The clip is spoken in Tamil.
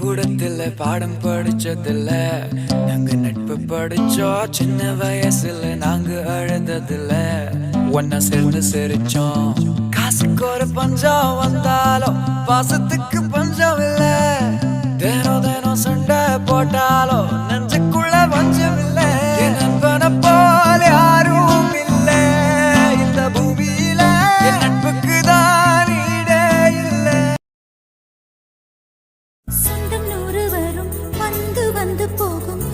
கூடத்துல பாடம் படிச்சதில்ல, நாங்க நட்பு படிச்சோம் சின்ன வயசுல, நாங்க அழுததில்ல, ஒன்னா சேர்ந்து சிரிச்சோம். காசுக்கு ஒரு பஞ்சம் வந்தாலும் பாசத்துக்கு பஞ்சம் இல்ல. தினம் தினம் சண்டை போட்டாலும் நெஞ்சுக்குள்ள பஞ்சம் இல்ல. என் நண்பனை போல யாரும் இல்ல இந்த பூமியில. என் நட்புக்கு தான் ஈடே இல்ல. சொந்தம் 100 வரும் வந்து வந்து போகும்.